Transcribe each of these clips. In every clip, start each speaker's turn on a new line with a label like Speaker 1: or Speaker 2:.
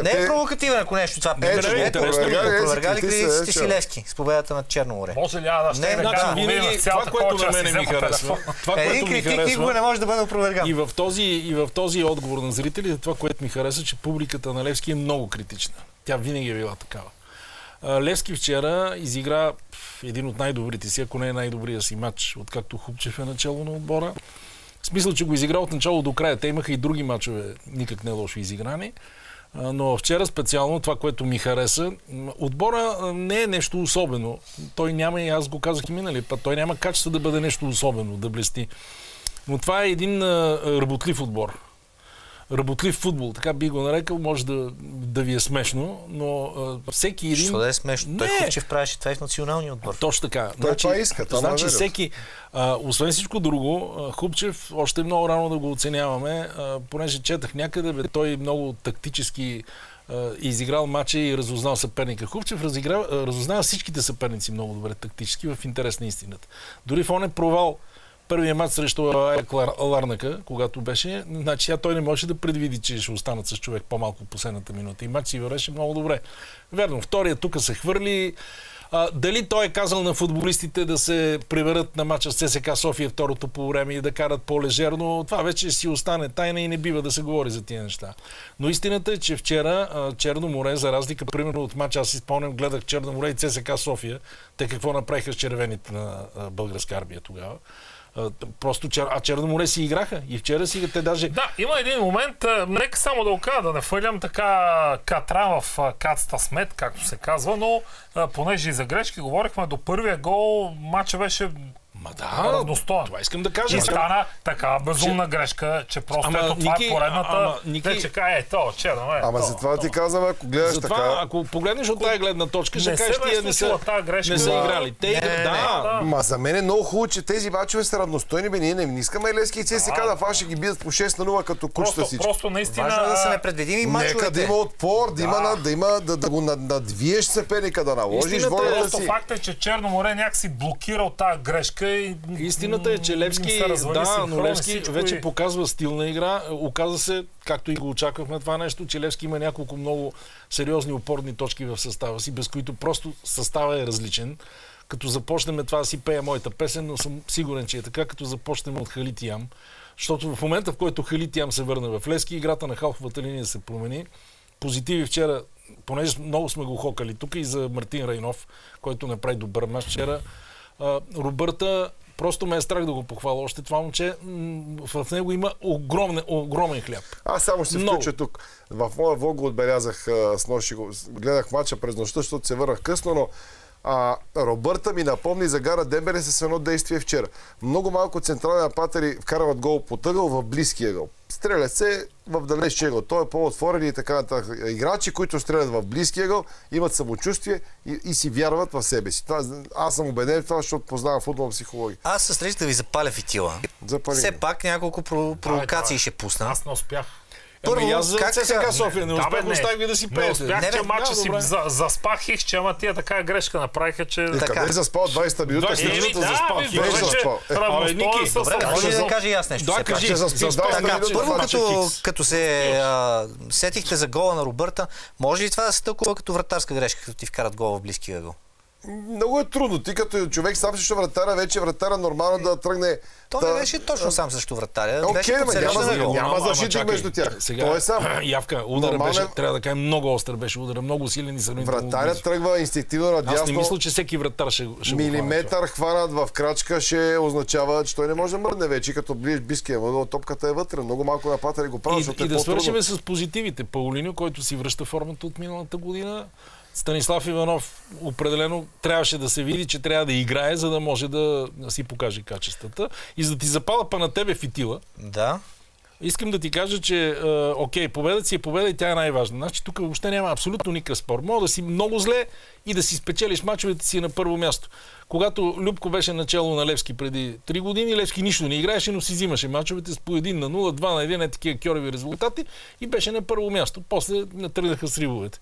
Speaker 1: Не е провокативен, ако нещо това опровергали критиците си Левски с победата над Черно море.
Speaker 2: Може ли да ще
Speaker 3: винаги това, което на мен ми харесва.
Speaker 1: Един критик никога не може да бъде опроверган.
Speaker 3: И в този отговор на зрителите, това, което ми харесва, че публиката на Левски е много критична. Тя винаги е била такава. Левски вчера изигра един от най-добрите си, ако не е най-добрия си матч, откакто Хубчев е начало на отбора. В смисъл, че го изигра от начало до края. Те имаха и други мачове, никак не лошо изиграни. Но вчера специално това, което ми хареса, отбора не е нещо особено. Той няма, и аз го казах и миналия път, той няма качество да бъде нещо особено, да блести. Но това е един работлив отбор. Работлив футбол, така би го нарекал, може да ви е смешно, но всеки един...
Speaker 1: Що да е смешно? Той Хубчев правеше това и в националния отбор.
Speaker 3: Точно така.
Speaker 1: Той това иска.
Speaker 3: Значи всеки, освен всичко друго, Хубчев, още много рано да го оценяваме, понеже четах някъде, той много тактически изиграл матча и разузнал съперника. Хубчев разузнава всичките съперници много добре тактически, в интерес на истината. Дори в оне провал първия матч срещу Ларнака, когато беше, значи той не може да предвиди, че ще останат с човек по-малко в последната минута. И матч си вървеше много добре. Верно, втория тук се хвърли. Дали той е казал на футболистите да се приберат на матча с ЦСКА София второто по време и да карат по-лежерно, това вече си остане тайна и не бива да се говори за тия неща. Но истината е, че вчера Черно море, за разлика примерно от матча, аз си спомням, гледах Черно море и ЦСКА София, те какво направиха с червените на Българска армия тогава. Просто Черно море си играха и вчера си те даже...
Speaker 2: Да, има един момент, нека само да окажа, да не фърлям така катра в кацата смет, както се казва, но понеже и за грешки говорихме, до първия гол матча беше равностоен.
Speaker 3: Това искам да кажа.
Speaker 2: И стана така безумна грешка, че просто това е поредната... Вече кае,
Speaker 4: Ама за това ти казвам, ако гледаш така...
Speaker 3: Ако погледнеш от тази гледна точка, ще кажеш, тия не са играли.
Speaker 4: Ма за мен е много хубаво, че тези мачове са равностойни, бе, ние не искаме Левски и ЦСКА да фаш и ги бият по 6-0 като кучета всички.
Speaker 2: Просто наистина...
Speaker 1: Важно да са непредвидими мачовете.
Speaker 4: Нека да има отпор, да го надвиеш съперника, да наложиш волята си.
Speaker 2: Факт е, че Черно море някакси блокирал тази грешка.
Speaker 3: Истината е, че Левски, но Левски вече показва стилна игра. Оказа се, както и го очаквахме това нещо, че Левски има няколко много сериозни опорни точки в състава си, без които просто състава е различен. Като започнем това да си пея моята песен, но съм сигурен, че е така, като започнем от Халит Ям. Защото в момента, в който Халит Ям се върна в Левски, играта на халфовата линия се промени. Позитиви вчера, понеже много сме го хокали тук и за Мартин Райнов, който направи добър мач вчера. Робърта, просто ме е страх да го похваля още това момче. В него има огромен хляб.
Speaker 4: Аз само ще се включа тук. В моя влог го отбелязах с нощи. Гледах мача през нощта, защото се върнах късно, но Робърта ми напомни за Гара Дембеле с едно действие вчера. Много малко централни нападатели вкарват гол под ъгъл в близкия ъгъл. Стрелят се в далечния ъгъл. Той е по-отворен и така нататък. Играчи, които стрелят в близкия ъгъл, имат самочувствие и си вярват в себе си. Аз съм убеден в това, защото познавам футболна психология.
Speaker 1: Аз се среща да ви запаля фитила. Все пак няколко провокации ще пусна.
Speaker 2: Аз не успях.
Speaker 3: Първо, как ЦСКА София? Не успях, оставих ви да си пеете.
Speaker 2: Не успях, че матча си заспах их, че ама тия така грешка направиха, че...
Speaker 4: Къде заспал 20-та минута?
Speaker 1: Добре, може да кажа и аз нещо. Първо, като се сетихте за гола на Робърта, може ли това да се тълкува като вратарска грешка, като ти вкарат гол в близкия ъгъл?
Speaker 4: Много е трудно. Ти като човек сам срещу вратаря, вече вратаря нормално да тръгне...
Speaker 1: То не беше точно сам срещу вратаря.
Speaker 4: Няма защитник между тях. Той е сам.
Speaker 3: Явка, удара беше, трябва да кажем, много остър беше удара, много силен и сравнително.
Speaker 4: Вратаря тръгва инстинктивно надясно.
Speaker 3: Аз не мисля, че всеки вратар ще
Speaker 4: милиметър хванат в крачка ще означава, че той не може да мръдне вече, като близкия ъгъл, топката е вътре. Много малко нападатели го правят, защото е
Speaker 3: по-трудно. И да свършим с позитивите. Паулиньо, който си връща формата от миналата година. Станислав Иванов определено трябваше да се види, че трябва да играе, за да може да си покаже качествата. И за да ти запала па на тебе фитила.
Speaker 1: Да.
Speaker 3: Искам да ти кажа, че окей, победата си е победа и тя е най-важна. Значи тук въобще няма абсолютно никакъв спор. Мога да си много зле и да си спечелиш мачовете си на първо място. Когато Любко беше начало на Левски преди 3 години, Левски нищо не играеше, но си взимаше мачовете с по 1-0, 2-1, такива кьореви резултати и беше на първо място. После тръгнаха сривовете.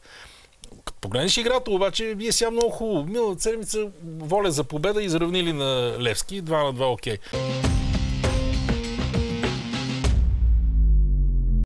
Speaker 3: Погледнеш играта, обаче вие сега много хубаво. Миналата седмица воля за победа изравнили на Левски. 2-2 окей.